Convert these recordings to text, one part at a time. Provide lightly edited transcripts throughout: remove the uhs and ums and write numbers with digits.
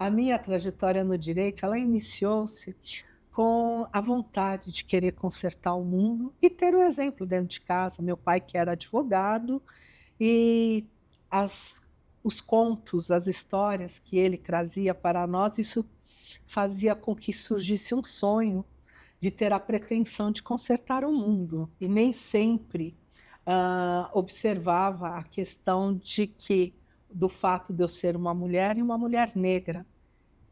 A minha trajetória no direito, ela iniciou-se com a vontade de querer consertar o mundo e ter o exemplo dentro de casa. Meu pai que era advogado e as os contos, as histórias que ele trazia para nós, isso fazia com que surgisse um sonho de ter a pretensão de consertar o mundo. E nem sempre, observava a questão de que do fato de eu ser uma mulher e uma mulher negra,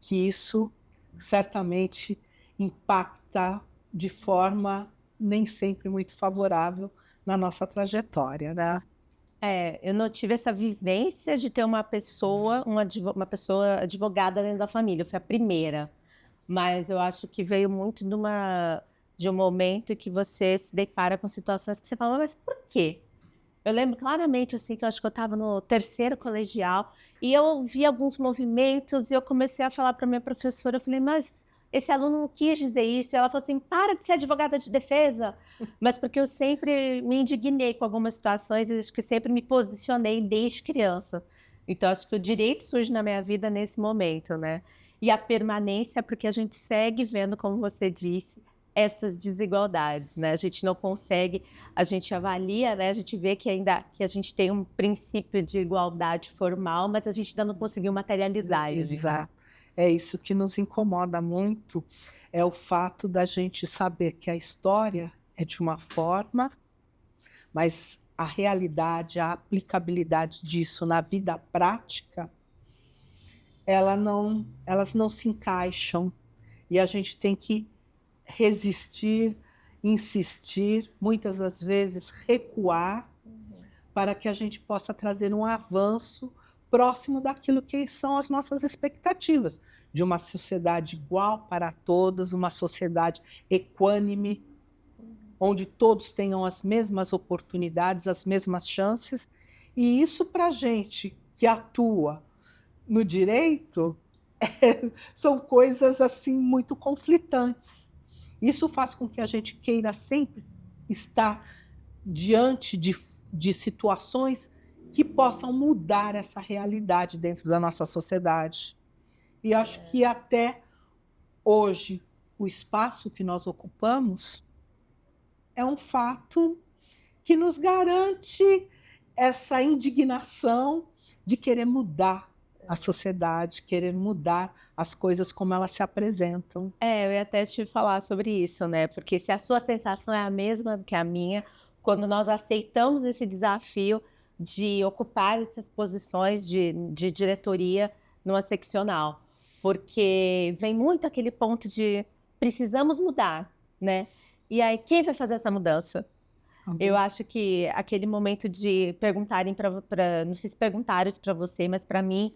que isso certamente impacta de forma nem sempre muito favorável na nossa trajetória, né. É, eu não tive essa vivência de ter uma pessoa advogada dentro da família, eu fui a primeira. Mas eu acho que veio muito de um momento em que você se depara com situações que você fala: "Mas por quê?". Eu lembro claramente, assim, que eu acho que eu estava no terceiro colegial, e eu vi alguns movimentos e eu comecei a falar para minha professora, eu falei: "Mas esse aluno não quis dizer isso", e ela falou assim: "Para de ser advogada de defesa", mas porque eu sempre me indignei com algumas situações e acho que sempre me posicionei desde criança. Então acho que o direito surge na minha vida nesse momento, né. E a permanência, porque a gente segue vendo, como você disse, essas desigualdades, né, a gente não consegue a gente avalia, né, a gente vê que a gente tem um princípio de igualdade formal, mas a gente ainda não conseguiu materializar ele. Exato. É isso que nos incomoda muito, é o fato da gente saber que a história é de uma forma, mas a realidade, a aplicabilidade disso na vida prática, elas não se encaixam, e a gente tem que resistir, insistir, muitas das vezes recuar, para que a gente possa trazer um avanço próximo daquilo que são as nossas expectativas, de uma sociedade igual para todos, uma sociedade equânime, onde todos tenham as mesmas oportunidades, as mesmas chances, e isso para a gente que atua no direito, são coisas, assim, muito conflitantes. Isso faz com que a gente queira sempre estar diante de situações que possam mudar essa realidade dentro da nossa sociedade. E acho que até hoje, o espaço que nós ocupamos é um fato que nos garante essa indignação de querer mudar a sociedade, querer mudar as coisas como elas se apresentam. É, eu ia até te falar sobre isso, né, porque se a sua sensação é a mesma que a minha, quando nós aceitamos esse desafio de ocupar essas posições de diretoria numa seccional, porque vem muito aquele ponto de precisamos mudar, né, e aí quem vai fazer essa mudança? Eu Também. acho que aquele momento de perguntarem para não sei se perguntaram isso para você, mas para mim,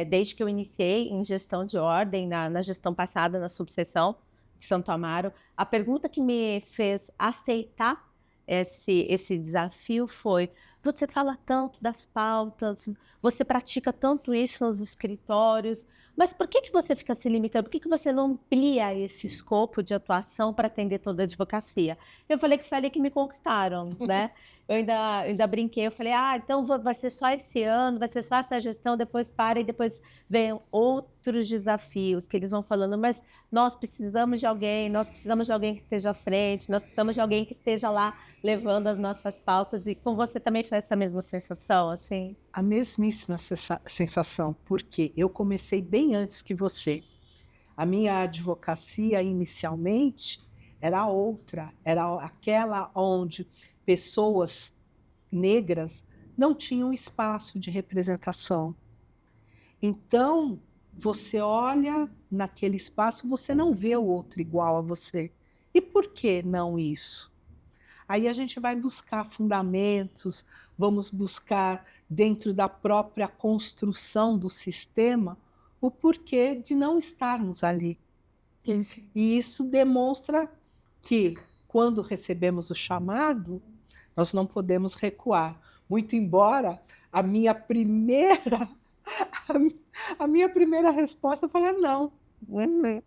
desde que eu iniciei em gestão de ordem, na gestão passada, na subseção de Santo Amaro, a pergunta que me fez aceitar esse desafio foi: "Você fala tanto das pautas, você pratica tanto isso nos escritórios, mas por que que você fica se limitando? Por que que você não amplia esse escopo de atuação para atender toda a advocacia?". Eu falei que foi ali que me conquistaram, né. Eu ainda brinquei, eu falei: "Ah, então vai ser só esse ano, vai ser só essa gestão, depois para e depois vem outros desafios", que eles vão falando: "Mas nós precisamos de alguém, nós precisamos de alguém que esteja à frente, nós precisamos de alguém que esteja lá levando as nossas pautas", e com você também foi essa mesma sensação, assim? A mesmíssima sensação, porque eu comecei bem antes que você. A minha advocacia inicialmente era outra, era aquela onde pessoas negras não tinham espaço de representação. Então, você olha naquele espaço, você não vê o outro igual a você. E por que não isso? Aí a gente vai buscar fundamentos, vamos buscar dentro da própria construção do sistema o porquê de não estarmos ali. E isso demonstra que, quando recebemos o chamado, nós não podemos recuar. Muito embora a minha primeira a mi a minha primeira resposta foi: "Ah, não, Uhum.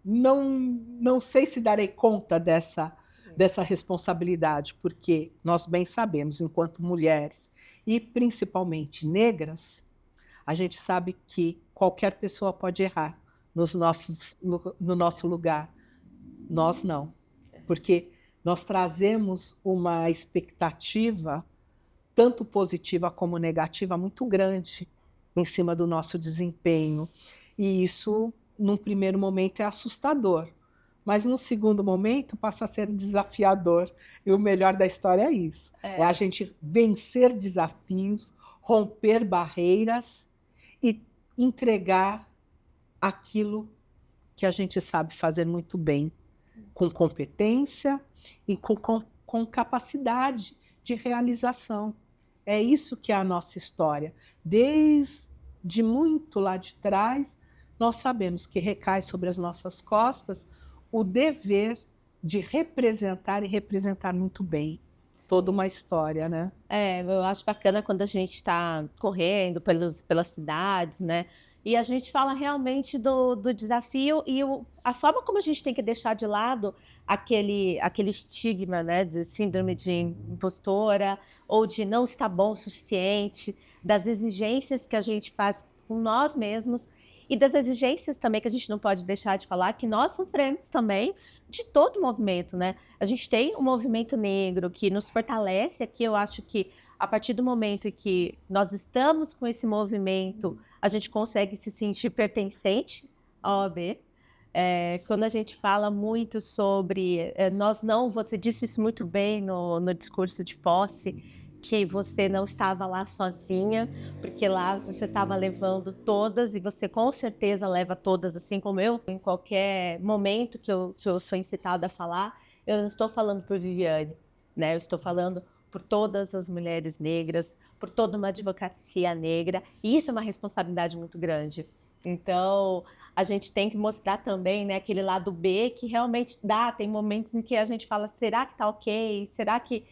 não sei se darei conta dessa responsabilidade", porque nós bem sabemos, enquanto mulheres e principalmente negras, a gente sabe que qualquer pessoa pode errar no nosso lugar. Nós não, porque nós trazemos uma expectativa, tanto positiva como negativa, muito grande em cima do nosso desempenho. E isso, num primeiro momento, é assustador. Mas, num segundo momento, passa a ser desafiador. E o melhor da história é isso. É a gente vencer desafios, romper barreiras e entregar aquilo que a gente sabe fazer muito bem, com competência e com capacidade de realização. É isso que é a nossa história. Desde muito lá de trás, nós sabemos que recai sobre as nossas costas o dever de representar e representar muito bem toda uma história, né? Eu acho bacana quando a gente está correndo pelas cidades, né? E a gente fala realmente do desafio e a forma como a gente tem que deixar de lado aquele estigma, né, de síndrome de impostora ou de não estar bom o suficiente, das exigências que a gente faz com nós mesmos e das exigências também que a gente não pode deixar de falar que nós sofremos também de todo o movimento, né? A gente tem um movimento negro que nos fortalece aqui. Eu acho que a partir do momento em que nós estamos com esse movimento, a gente consegue se sentir pertencente à OAB. Quando a gente fala muito sobre você disse isso muito bem no discurso de posse, que você não estava lá sozinha, porque lá você estava levando todas, e você com certeza leva todas, assim como eu. Em qualquer momento que eu sou incitada a falar, eu não estou falando por Viviane, né? Eu estou falando por todas as mulheres negras, por toda uma advocacia negra, e isso é uma responsabilidade muito grande. Então, a gente tem que mostrar também, né, aquele lado B que realmente tem momentos em que a gente fala, será que tá ok? Será que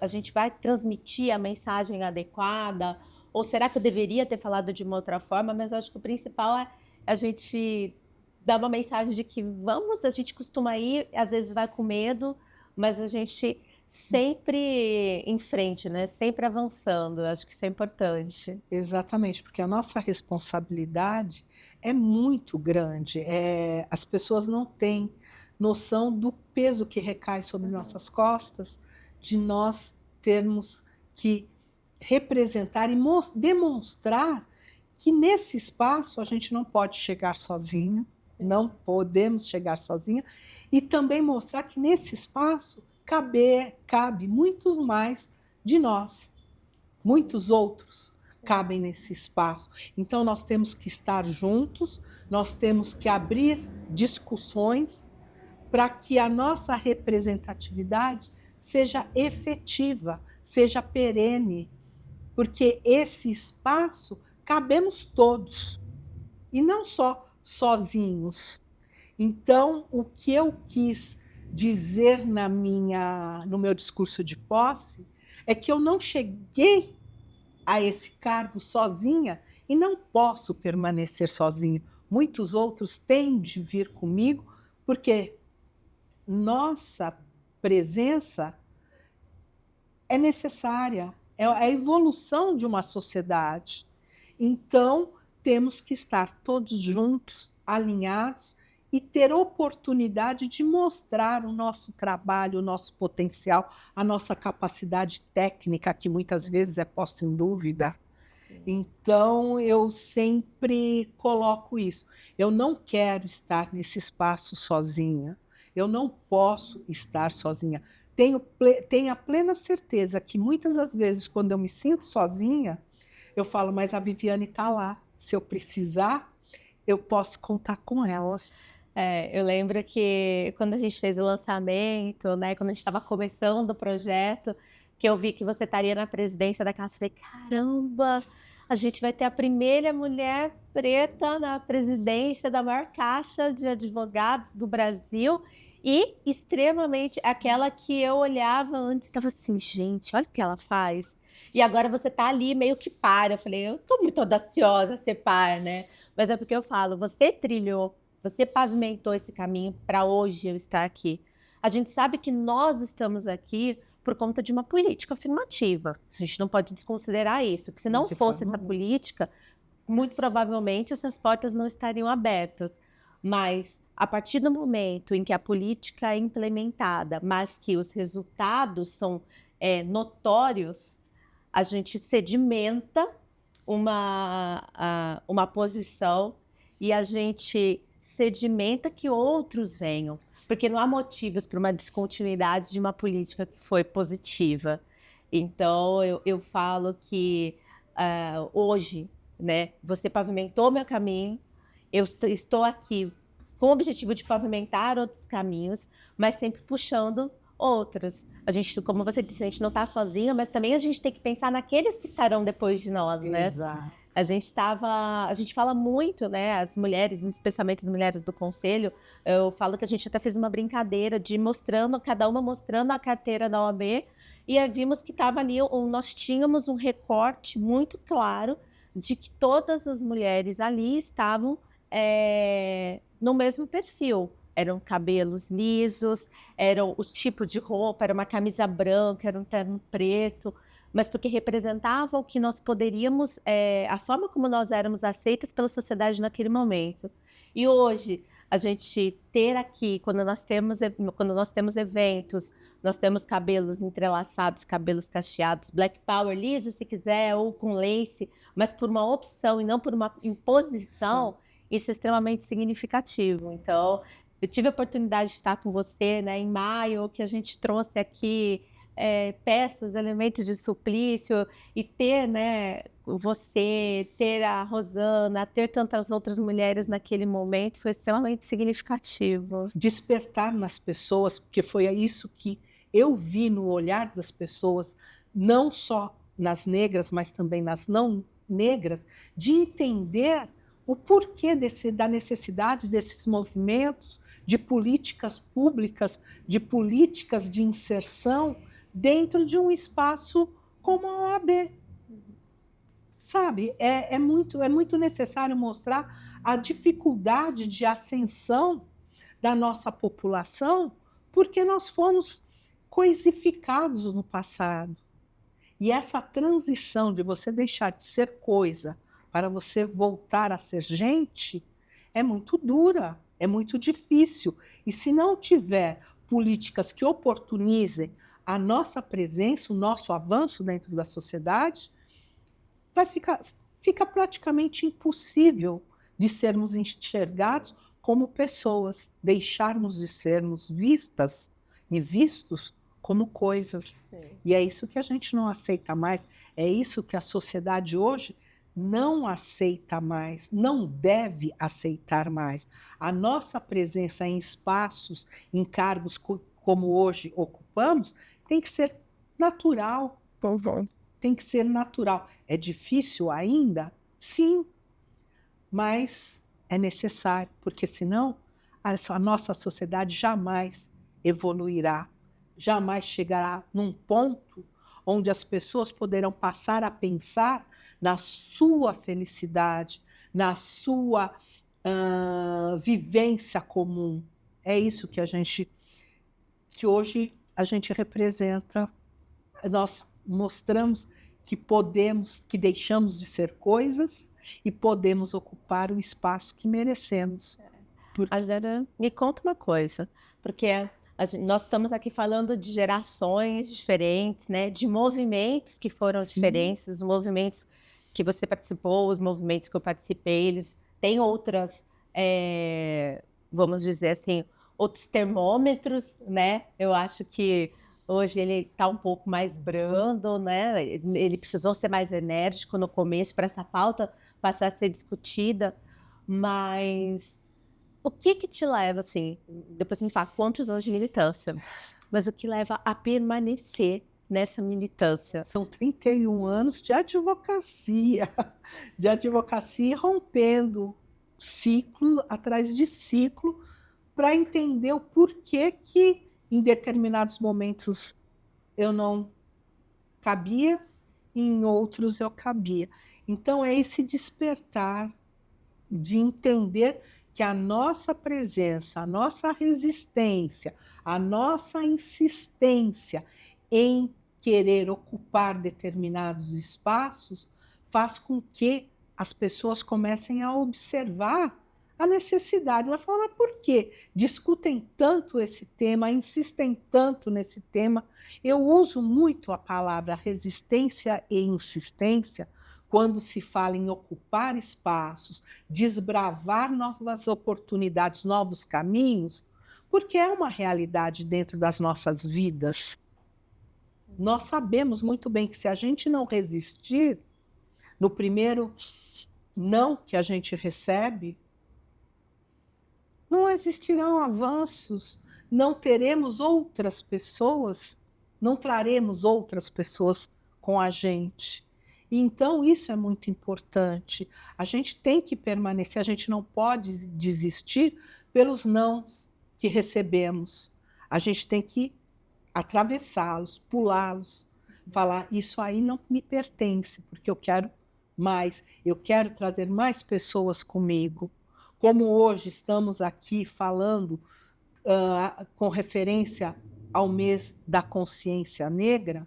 a gente vai transmitir a mensagem adequada? Ou será que eu deveria ter falado de uma outra forma? Mas eu acho que o principal é a gente dar uma mensagem de que a gente costuma ir, às vezes vai com medo, mas a gente sempre em frente, né? Sempre avançando. Acho que isso é importante. Exatamente, porque a nossa responsabilidade é muito grande. As pessoas não têm noção do peso que recai sobre nossas costas, de nós termos que representar e demonstrar que nesse espaço a gente não pode chegar sozinha, não podemos chegar sozinha, e também mostrar que nesse espaço cabe muitos mais de nós, muitos outros cabem nesse espaço. Então nós temos que estar juntos, nós temos que abrir discussões para que a nossa representatividade seja efetiva, seja perene, porque esse espaço cabemos todos e não só sozinhos. Então, o que eu quis dizer no meu discurso de posse é que eu não cheguei a esse cargo sozinha e não posso permanecer sozinha. Muitos outros têm de vir comigo, porque nossa presença é necessária, é a evolução de uma sociedade. Então, temos que estar todos juntos, alinhados, e ter oportunidade de mostrar o nosso trabalho, o nosso potencial, a nossa capacidade técnica, que muitas vezes é posta em dúvida. Então, eu sempre coloco isso. Eu não quero estar nesse espaço sozinha. Eu não posso estar sozinha. Tenho a plena certeza que muitas das vezes, quando eu me sinto sozinha, eu falo, mas a Viviane está lá. Se eu precisar, eu posso contar com ela. Eu lembro que quando a gente fez o lançamento, né, quando a gente estava começando o projeto, que eu vi que você estaria na presidência da casa, eu falei, caramba, a gente vai ter a primeira mulher preta na presidência da maior caixa de advogados do Brasil, e extremamente aquela que eu olhava antes e estava assim, gente, olha o que ela faz. E agora você está ali meio que par. Eu falei, eu estou muito audaciosa a ser par, né? Mas é porque eu falo, você pavimentou esse caminho para hoje eu estar aqui. A gente sabe que nós estamos aqui por conta de uma política afirmativa. A gente não pode desconsiderar isso, que se não fosse essa política, muito provavelmente essas portas não estariam abertas. Mas, a partir do momento em que a política é implementada, mas que os resultados são notórios, a gente sedimenta uma posição e a gente sedimenta que outros venham, porque não há motivos para uma descontinuidade de uma política que foi positiva. Então, eu falo que hoje, né, você pavimentou meu caminho, eu estou aqui com o objetivo de pavimentar outros caminhos, mas sempre puxando outros. A gente, como você disse, a gente não está sozinha, mas também a gente tem que pensar naqueles que estarão depois de nós, né? Exato. A gente fala muito, né, as mulheres, especialmente as mulheres do conselho, eu falo que a gente até fez uma brincadeira de cada uma mostrando a carteira da OAB, e aí vimos que estava ali, nós tínhamos um recorte muito claro de que todas as mulheres ali estavam no mesmo perfil. Eram cabelos lisos, eram os tipos de roupa, era uma camisa branca, era um terno preto, mas porque representava o que nós poderíamos, a forma como nós éramos aceitas pela sociedade naquele momento. E hoje, a gente ter aqui, quando nós temos eventos, nós temos cabelos entrelaçados, cabelos cacheados, black power liso, se quiser, ou com lace, mas por uma opção e não por uma imposição, isso é extremamente significativo. Então, eu tive a oportunidade de estar com você, né, em maio, que a gente trouxe aqui peças, elementos de suplício, e ter, né, você, ter a Rosana, ter tantas outras mulheres naquele momento foi extremamente significativo. Despertar nas pessoas, porque foi isso que eu vi no olhar das pessoas, não só nas negras, mas também nas não negras, de entender o porquê da necessidade desses movimentos, de políticas públicas, de políticas de inserção dentro de um espaço como a OAB. Sabe, é muito necessário mostrar a dificuldade de ascensão da nossa população, porque nós fomos coisificados no passado. E essa transição de você deixar de ser coisa para você voltar a ser gente é muito dura, é muito difícil. E se não tiver políticas que oportunizem a nossa presença, o nosso avanço dentro da sociedade, fica praticamente impossível de sermos enxergados como pessoas, deixarmos de sermos vistas e vistos como coisas. Sim. E é isso que a gente não aceita mais, é isso que a sociedade hoje não aceita mais, não deve aceitar mais. A nossa presença em espaços, em cargos como hoje ocupamos, tem que ser natural. Tem que ser natural. É difícil ainda? Sim, mas é necessário, porque senão a nossa sociedade jamais evoluirá, jamais chegará num ponto onde as pessoas poderão passar a pensar na sua felicidade, na sua vivência comum. É isso que hoje a gente representa. Nós mostramos que podemos, que deixamos de ser coisas e podemos ocupar o espaço que merecemos. Agora, me conta uma coisa, porque nós estamos aqui falando de gerações diferentes, né, de movimentos que foram diferentes, os movimentos que você participou, os movimentos que eu participei, eles têm outras, vamos dizer assim, outros termômetros, né? Eu acho que hoje ele está um pouco mais brando, né? Ele precisou ser mais enérgico no começo para essa pauta passar a ser discutida, mas o que te leva, assim, depois me fala quantos anos de militância, mas o que leva a permanecer nessa militância? São 31 anos de advocacia rompendo ciclo atrás de ciclo para entender o porquê que em determinados momentos eu não cabia, e em outros eu cabia. Então é esse despertar de entender que a nossa presença, a nossa resistência, a nossa insistência em querer ocupar determinados espaços faz com que as pessoas comecem a observar a necessidade. Mas falam, mas por quê? Discutem tanto esse tema, insistem tanto nesse tema. Eu uso muito a palavra resistência e insistência quando se fala em ocupar espaços, desbravar novas oportunidades, novos caminhos, porque é uma realidade dentro das nossas vidas. Nós sabemos muito bem que se a gente não resistir, no primeiro não que a gente recebe, não existirão avanços, não teremos outras pessoas, não traremos outras pessoas com a gente. E então isso é muito importante. A gente tem que permanecer, a gente não pode desistir pelos nãos que recebemos. A gente tem que atravessá-los, pulá-los, falar, isso aí não me pertence, porque eu quero mais, eu quero trazer mais pessoas comigo. Como hoje estamos aqui falando com referência ao mês da consciência negra,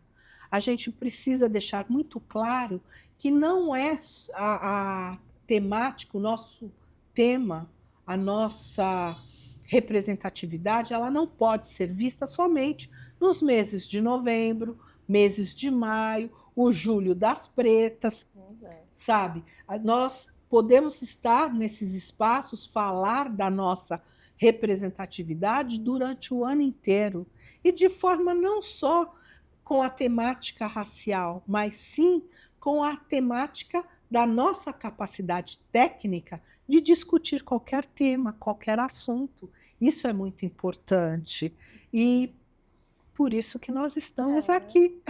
a gente precisa deixar muito claro que não é a temática, o nosso tema, a nossa representatividade, ela não pode ser vista somente nos meses de novembro, meses de maio, o julho das pretas, sabe? Nós podemos estar nesses espaços, falar da nossa representatividade durante o ano inteiro, e de forma não só com a temática racial, mas sim com a temática da nossa capacidade técnica de discutir qualquer tema, qualquer assunto. Isso é muito importante. E por isso que nós estamos aqui.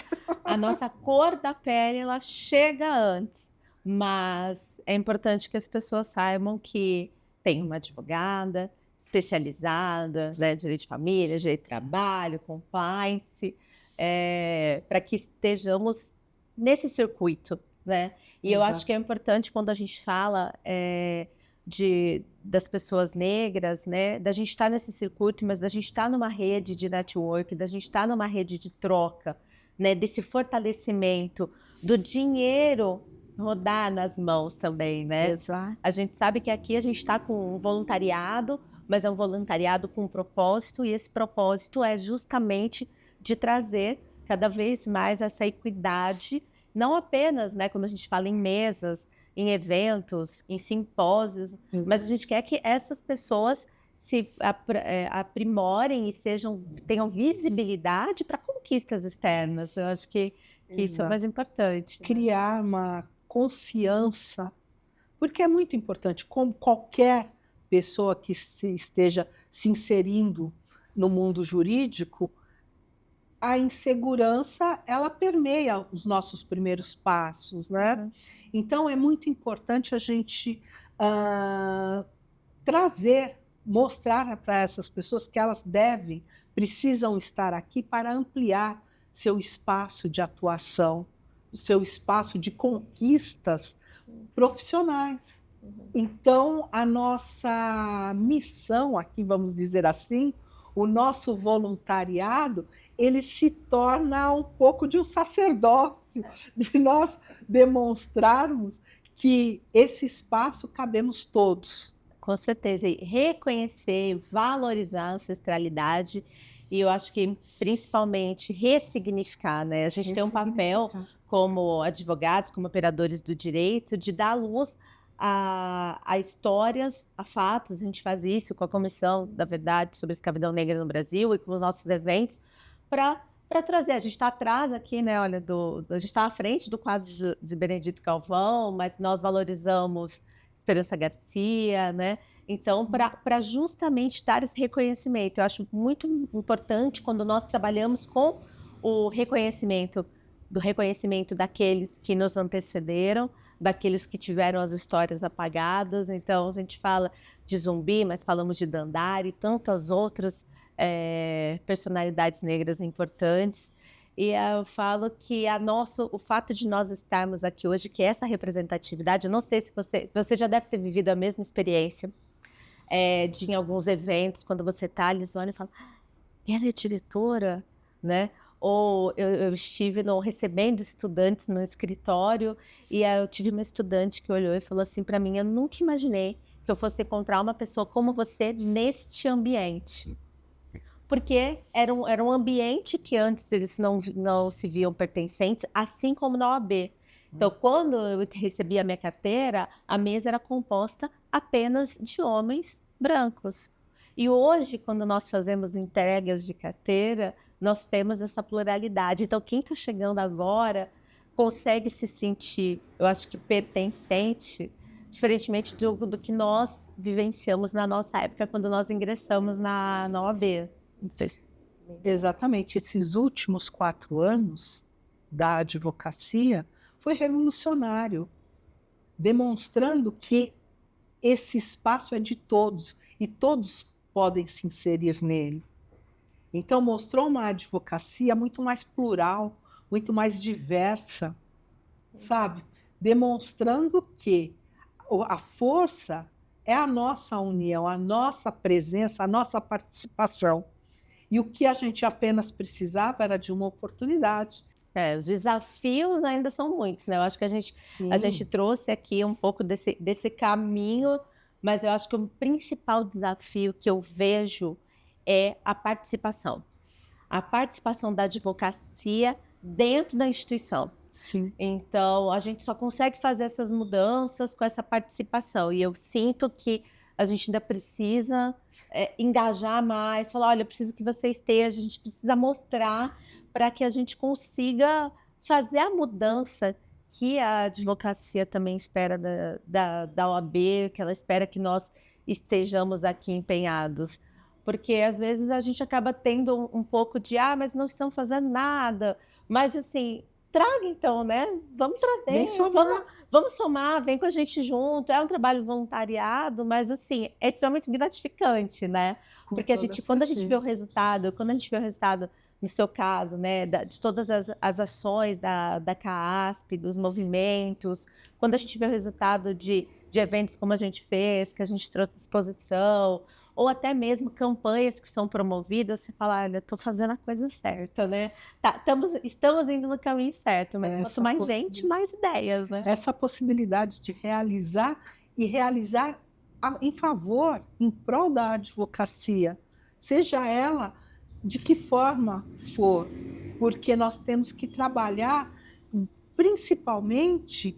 A nossa cor da pele, ela chega antes, mas é importante que as pessoas saibam que tem uma advogada especializada, né, direito de família, direito de trabalho, compliance, para que estejamos nesse circuito, né? E eu acho que é importante quando a gente fala das pessoas negras, né, da gente estar nesse circuito, mas da gente estar numa rede de network, da gente estar numa rede de troca, né, desse fortalecimento do dinheiro rodar nas mãos também, né? Exato. A gente sabe que aqui a gente está com um voluntariado, mas é um voluntariado com um propósito, e esse propósito é justamente de trazer cada vez mais essa equidade, não apenas, né, quando a gente fala em mesas, em eventos, em simpósios, mas a gente quer que essas pessoas se aprimorem e tenham visibilidade para conquistas externas. Eu acho que isso é mais importante. Criar uma confiança, porque é muito importante, como qualquer pessoa que esteja se inserindo no mundo jurídico, a insegurança, ela permeia os nossos primeiros passos, né? Então, é muito importante a gente mostrar para essas pessoas que elas precisam estar aqui para ampliar seu espaço de atuação, seu espaço de conquistas profissionais. Então, a nossa missão aqui, vamos dizer assim, o nosso voluntariado, ele se torna um pouco de um sacerdócio, de nós demonstrarmos que esse espaço cabemos todos. Com certeza, e reconhecer, valorizar a ancestralidade, e eu acho que principalmente ressignificar, né? A gente tem um papel como advogados, como operadores do direito, de dar luz a histórias, a fatos. A gente faz isso com a Comissão da Verdade sobre a Escravidão Negra no Brasil e com os nossos eventos, para trazer. A gente está atrás aqui, né? Olha, a gente está à frente do quadro de Benedito Galvão, mas nós valorizamos Esperança Garcia, né? Então, para justamente dar esse reconhecimento, eu acho muito importante quando nós trabalhamos com o reconhecimento daqueles que nos antecederam, daqueles que tiveram as histórias apagadas. Então, a gente fala de Zumbi, mas falamos de Dandara e tantas outras personalidades negras importantes. E eu falo que o fato de nós estarmos aqui hoje, que essa representatividade, eu não sei se você já deve ter vivido a mesma experiência em alguns eventos, quando você está ali, olha e fala, ela é diretora, né? ou eu estive recebendo estudantes no escritório, e aí eu tive uma estudante que olhou e falou assim para mim: eu nunca imaginei que eu fosse encontrar uma pessoa como você neste ambiente. Porque era um ambiente que antes eles não se viam pertencentes, assim como na OAB. Então, quando eu recebi a minha carteira, a mesa era composta apenas de homens brancos. E hoje, quando nós fazemos entregas de carteira, nós temos essa pluralidade. Então, quem está chegando agora consegue se sentir, eu acho que pertencente, diferentemente do que nós vivenciamos na nossa época, quando nós ingressamos na OAB. Não sei se- Exatamente. Esses últimos 4 anos da advocacia foi revolucionário, demonstrando que esse espaço é de todos e todos podem se inserir nele. Então, mostrou uma advocacia muito mais plural, muito mais diversa, sabe? Demonstrando que a força é a nossa união, a nossa presença, a nossa participação. E o que a gente apenas precisava era de uma oportunidade. Os desafios ainda são muitos, né? Eu acho que a gente Sim, trouxe aqui um pouco desse caminho, mas eu acho que o principal desafio que eu vejo é a participação. A participação da advocacia dentro da instituição. sim. Então, a gente só consegue fazer essas mudanças com essa participação. E eu sinto que a gente ainda precisa engajar mais, falar, olha, eu preciso que você esteja, a gente precisa mostrar para que a gente consiga fazer a mudança que a advocacia também espera da OAB, que ela espera que nós estejamos aqui empenhados. Porque às vezes a gente acaba tendo um pouco de, mas não estão fazendo nada. Mas assim, traga então, né? Vamos Vem trazer, somar. vamos somar, vem com a gente junto. É um trabalho voluntariado, mas assim, é extremamente gratificante, né? Com Porque toda quando a gente vê o certeza. resultado, quando a gente vê o resultado, no seu caso, né, de todas as ações da CAASP, dos movimentos, quando a gente vê o resultado de eventos como a gente fez, que a gente trouxe exposição, ou até mesmo campanhas que são promovidas, você fala, olha, estou fazendo a coisa certa, né? Estamos indo no caminho certo, mas quanto Essa mais gente, mais ideias, né? essa possibilidade de realizar e realizar em favor, em prol da advocacia, seja ela de que forma for, porque nós temos que trabalhar principalmente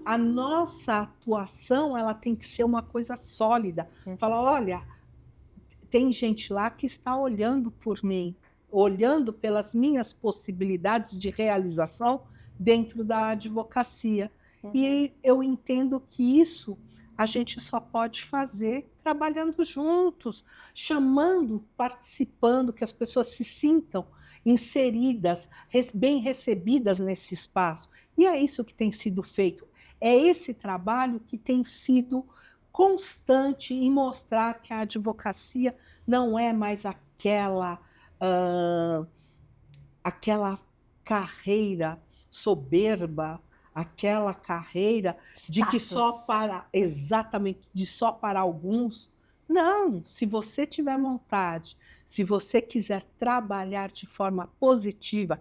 a nossa atuação, ela tem que ser uma coisa sólida. Falar, olha, tem gente lá que está olhando por mim, olhando pelas minhas possibilidades de realização dentro da advocacia. E eu entendo que isso a gente só pode fazer trabalhando juntos, chamando, participando, que as pessoas se sintam inseridas, bem recebidas nesse espaço. E é isso que tem sido feito. É esse trabalho que tem sido constante em mostrar que a advocacia não é mais aquela carreira soberba, aquela carreira de que só para exatamente de só para alguns. Não, se você tiver vontade, se você quiser trabalhar de forma positiva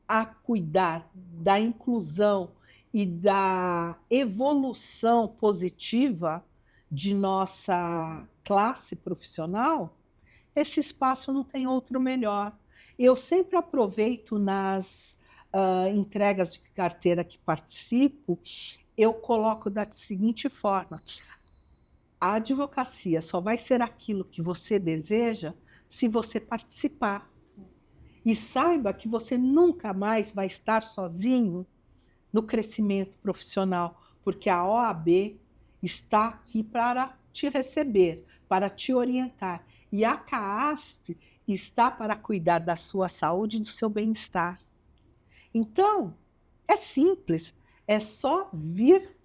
a cuidar da inclusão e da evolução positiva de nossa classe profissional, esse espaço não tem outro melhor. Eu sempre aproveito nas entregas de carteira que participo, eu coloco da seguinte forma: a advocacia só vai ser aquilo que você deseja se você participar. E saiba que você nunca mais vai estar sozinho no crescimento profissional, porque a OAB está aqui para te receber, para te orientar. E a CAASP está para cuidar da sua saúde e do seu bem-estar. Então, é simples, é só vir,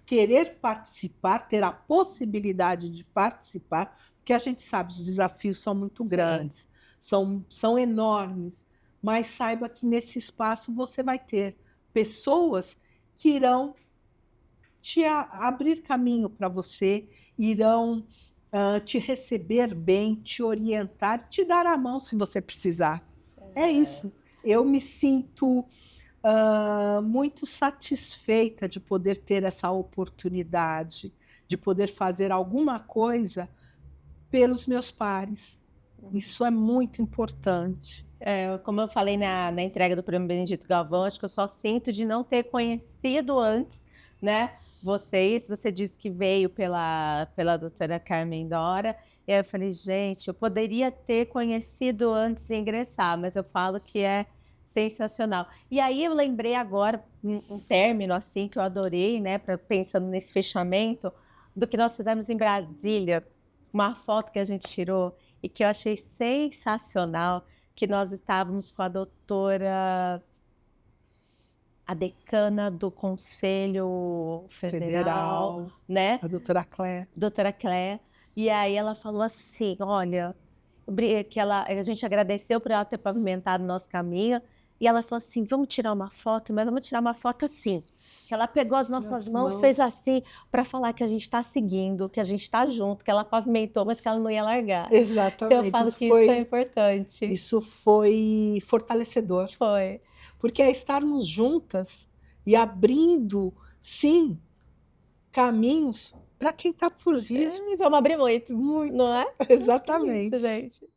querer participar, ter a possibilidade de participar, porque a gente sabe, os desafios são muito grandes, são enormes, mas saiba que nesse espaço você vai ter pessoas que irão te abrir caminho para você, irão te receber bem, te orientar, te dar a mão se você precisar. É isso. Eu me sinto muito satisfeita de poder ter essa oportunidade, de poder fazer alguma coisa pelos meus pares. Isso é muito importante. Como eu falei na entrega do Prêmio Benedito Galvão, acho que eu só sinto de não ter conhecido antes, né, vocês. Você disse que veio pela doutora Carmen Dora, e aí eu falei, gente, eu poderia ter conhecido antes de ingressar, mas eu falo que é sensacional. E aí eu lembrei agora um término assim que eu adorei, né, pensando nesse fechamento, do que nós fizemos em Brasília, uma foto que a gente tirou e que eu achei sensacional, que nós estávamos com a doutora, a decana do Conselho Federal, né? A doutora Clé. Doutora Clé. E aí ela falou assim, olha, que a gente agradeceu por ela ter pavimentado o nosso caminho, e ela falou assim, vamos tirar uma foto, mas vamos tirar uma foto assim. Que ela pegou as nossas mãos, fez assim, para falar que a gente está seguindo, que a gente está junto, que ela pavimentou, mas que ela não ia largar. Exatamente. Então eu falo que isso é importante. Isso foi fortalecedor. Foi. Porque é estarmos juntas e abrindo, sim, caminhos para quem está por vir. Vamos abrir muito, não é? Exatamente. É isso, gente.